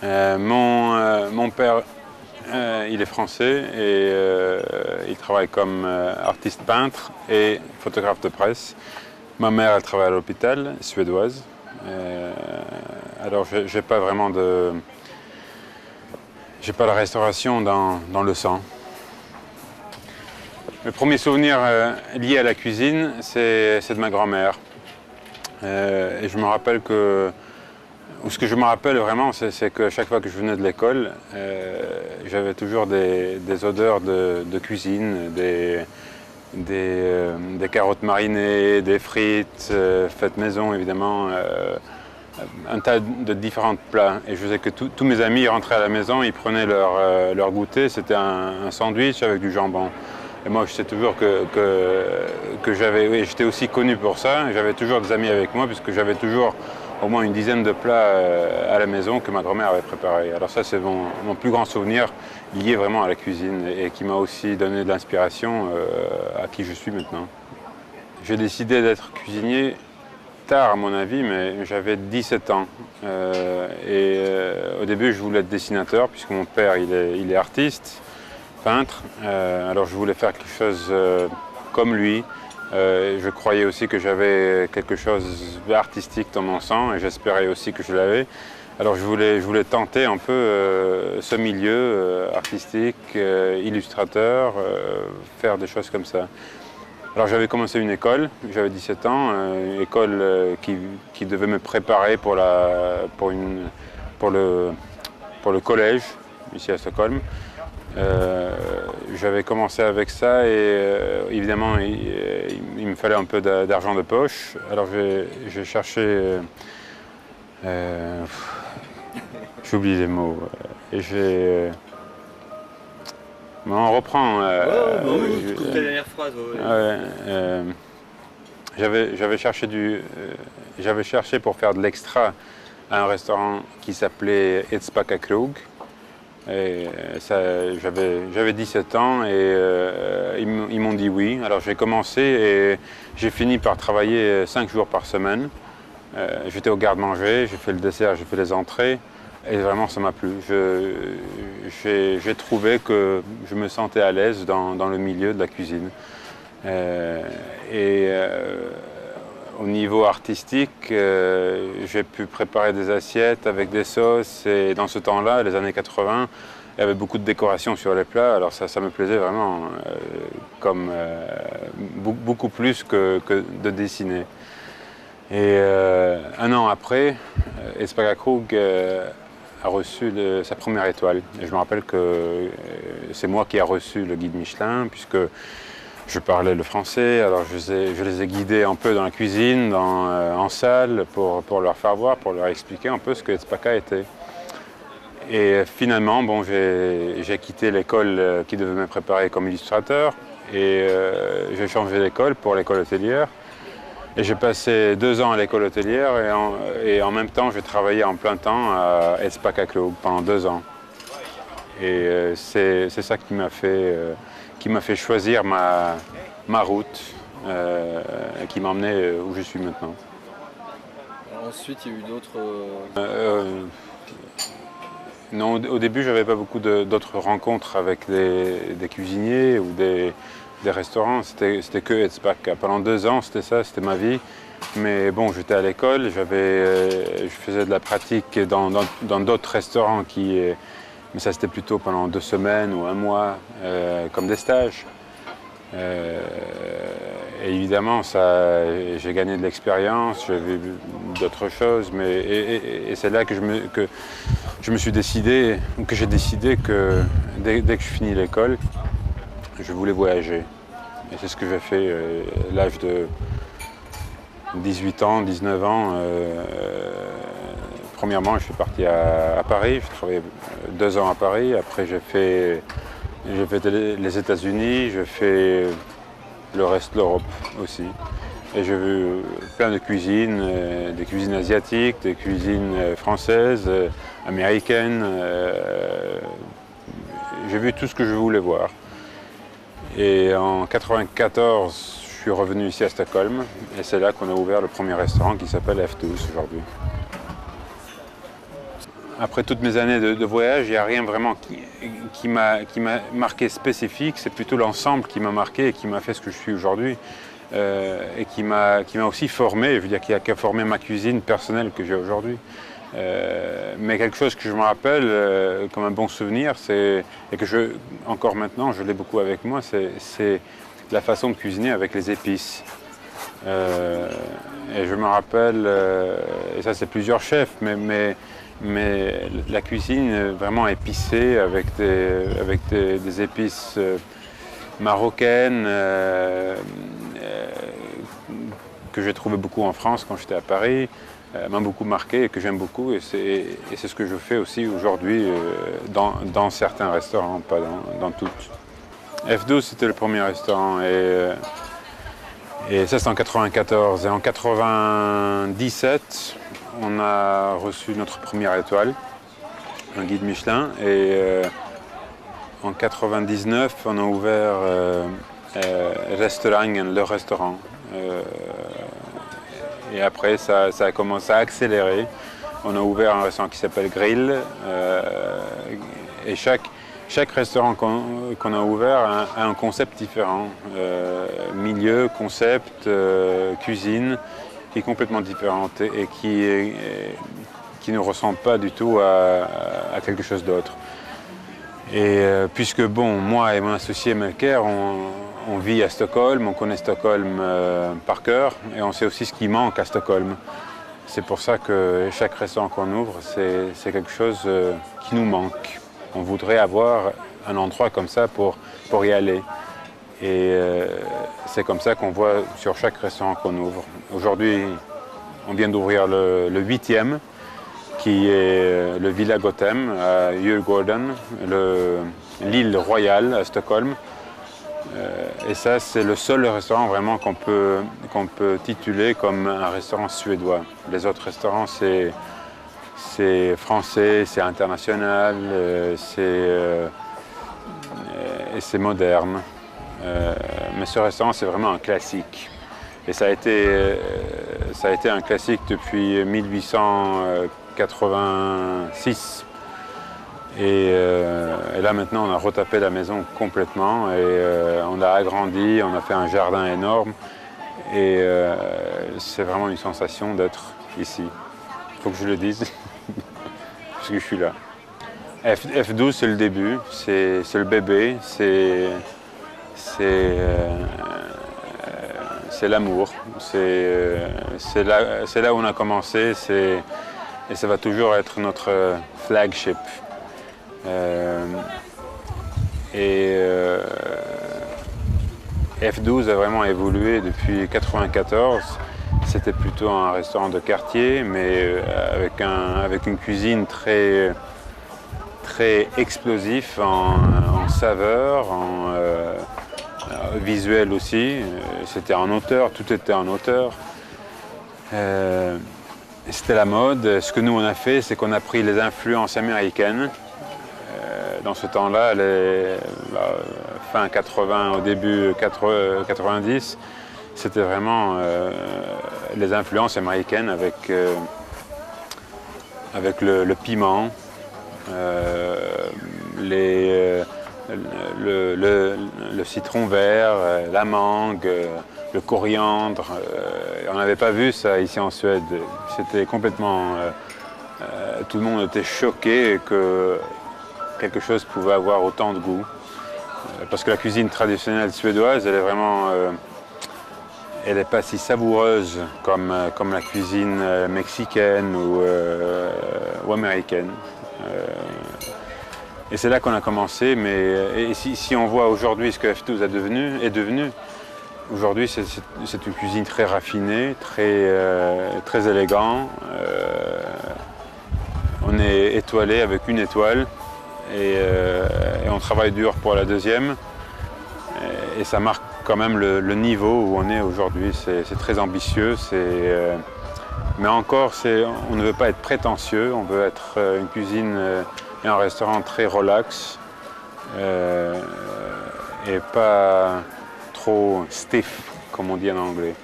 Mon père, il est français et il travaille comme artiste peintre et photographe de presse. Ma mère, elle travaille à l'hôpital, suédoise. Alors, j'ai pas vraiment de... J'ai pas la restauration dans le sang. Le premier souvenir lié à la cuisine, c'est de ma grand-mère. Et je me rappelle que... Ou ce que je me rappelle vraiment, c'est qu'à chaque fois que je venais de l'école, j'avais toujours des odeurs de cuisine, des carottes marinées, des frites faites maison évidemment, un tas de différents plats. Et je sais que tous mes amis rentraient à la maison, ils prenaient leur goûter, c'était un sandwich avec du jambon. Et moi je sais toujours que j'étais aussi connu pour ça, j'avais toujours des amis avec moi puisque j'avais toujours au moins une dizaine de plats à la maison que ma grand-mère avait préparés. Alors ça, c'est mon plus grand souvenir lié vraiment à la cuisine et qui m'a aussi donné de l'inspiration à qui je suis maintenant. J'ai décidé d'être cuisinier tard à mon avis, mais j'avais 17 ans. Au début, je voulais être dessinateur puisque mon père, il est artiste, peintre. Alors je voulais faire quelque chose comme lui. Je croyais aussi que j'avais quelque chose d'artistique dans mon sang et j'espérais aussi que je l'avais. Alors je voulais tenter un peu ce milieu artistique, illustrateur, faire des choses comme ça. Alors j'avais commencé une école, j'avais 17 ans, une école qui devait me préparer pour le collège ici à Stockholm. J'avais commencé avec ça et évidemment il me fallait un peu d'argent de poche. Alors j'ai cherché, j'oublie les mots, et on reprend. Toute la dernière phrase. J'avais cherché pour faire de l'extra à un restaurant qui s'appelait Edsbacka Krog. J'avais 17 ans et ils m'ont dit oui. Alors j'ai commencé et j'ai fini par travailler 5 jours par semaine. J'étais au garde-manger, j'ai fait le dessert, j'ai fait les entrées et vraiment ça m'a plu. J'ai trouvé que je me sentais à l'aise dans le milieu de la cuisine. Au niveau artistique, j'ai pu préparer des assiettes avec des sauces et dans ce temps-là, les années 80, il y avait beaucoup de décorations sur les plats, alors ça me plaisait vraiment beaucoup plus que de dessiner. Et un an après, Edsbacka Krog a reçu sa première étoile. Et je me rappelle que c'est moi qui ai reçu le guide Michelin, puisque je parlais le français, alors je les ai guidés un peu dans la cuisine, en salle, pour leur faire voir, pour leur expliquer un peu ce que Edsbacka était. Et finalement, bon, j'ai quitté l'école qui devait me préparer comme illustrateur et j'ai changé d'école pour l'école hôtelière. Et j'ai passé 2 ans à l'école hôtelière et en même temps, j'ai travaillé en plein temps à Edsbacka Krog pendant 2 ans. Et c'est ça qui m'a fait choisir ma route, qui m'a emmené où je suis maintenant. Ensuite, il y a eu d'autres... Non, au début, je n'avais pas beaucoup d'autres rencontres avec des cuisiniers ou des restaurants. C'était que Edsbacka. Pendant 2 ans, c'était ça, c'était ma vie. Mais bon, j'étais à l'école, je faisais de la pratique dans d'autres restaurants mais ça, c'était plutôt pendant 2 semaines ou 1 mois, comme des stages. Et évidemment, j'ai gagné de l'expérience, j'ai vu d'autres choses, et c'est là que je me suis décidé, ou que j'ai décidé que dès que je finis l'école, je voulais voyager. Et c'est ce que j'ai fait à l'âge de 18 ans, 19 ans. Premièrement, je suis parti à Paris, j'ai travaillé 2 ans à Paris. Après, j'ai fait les États-Unis, j'ai fait le reste de l'Europe aussi. Et j'ai vu plein de cuisines, des cuisines asiatiques, des cuisines françaises, américaines. J'ai vu tout ce que je voulais voir. Et en 1994, je suis revenu ici à Stockholm. Et c'est là qu'on a ouvert le premier restaurant qui s'appelle F12 aujourd'hui. après toutes mes années de voyage, il n'y a rien vraiment qui m'a marqué spécifique. C'est plutôt l'ensemble qui m'a marqué et qui m'a fait ce que je suis aujourd'hui. Et qui m'a aussi formé, je veux dire, qui a formé ma cuisine personnelle que j'ai aujourd'hui. Mais quelque chose que je me rappelle comme un bon souvenir, et que encore maintenant, je l'ai beaucoup avec moi, c'est la façon de cuisiner avec les épices. Et je me rappelle, et ça c'est plusieurs chefs, mais la cuisine vraiment épicée avec des épices marocaines que j'ai trouvé beaucoup en France quand j'étais à Paris, m'a beaucoup marqué et que j'aime beaucoup. Et c'est ce que je fais aussi aujourd'hui dans certains restaurants, pas dans toutes. F12 c'était le premier restaurant et ça c'est en 94. Et en 97, on a reçu notre première étoile, un guide Michelin. Et en 99, on a ouvert Restaurangen, le restaurant. Et après, ça a commencé à accélérer. On a ouvert un restaurant qui s'appelle Grill. Et chaque restaurant qu'on a ouvert a un concept différent. Milieu, concept, cuisine, qui est complètement différente et qui ne ressemble pas du tout à quelque chose d'autre. Et puisque bon, moi et mon associé Melker, on vit à Stockholm, on connaît Stockholm par cœur et on sait aussi ce qui manque à Stockholm. C'est pour ça que chaque restaurant qu'on ouvre, c'est quelque chose qui nous manque. On voudrait avoir un endroit comme ça pour y aller. Et c'est comme ça qu'on voit sur chaque restaurant qu'on ouvre. Aujourd'hui, on vient d'ouvrir le 8e, qui est le Villa Gotham à Djurgården, l'île royale à Stockholm. Et ça, c'est le seul restaurant vraiment qu'on peut tituler comme un restaurant suédois. Les autres restaurants, c'est français, c'est international, et c'est moderne. Mais ce restaurant, c'est vraiment un classique. Et ça a été un classique depuis 1886. Et là maintenant on a retapé la maison complètement et on l'a agrandi, on a fait un jardin énorme et c'est vraiment une sensation d'être ici. Il faut que je le dise parce que je suis là. F12 c'est le début, c'est le bébé, c'est l'amour, c'est là où on a commencé et ça va toujours être notre flagship. F12 a vraiment évolué depuis 1994. C'était plutôt un restaurant de quartier, mais avec une cuisine très explosive en saveur, en visuel aussi. C'était en hauteur, tout était en hauteur. C'était la mode. Ce que nous on a fait, c'est qu'on a pris les influences américaines. Dans ce temps-là, fin 80, au début 90, c'était vraiment les influences américaines avec le piment, le citron vert, la mangue, le coriandre. On n'avait pas vu ça ici en Suède. C'était complètement... tout le monde était choqué que quelque chose pouvait avoir autant de goût. Parce que la cuisine traditionnelle suédoise, elle est vraiment... elle n'est pas si savoureuse comme la cuisine mexicaine ou américaine. Et c'est là qu'on a commencé, mais si on voit aujourd'hui ce que F12 est devenu, aujourd'hui c'est une cuisine très raffinée, très élégant. On est étoilé avec une étoile et on travaille dur pour la deuxième. Et ça marque quand même le niveau où on est aujourd'hui. C'est très ambitieux, mais encore, on ne veut pas être prétentieux, on veut être une cuisine et un restaurant très relax et pas trop stiff, comme on dit en anglais.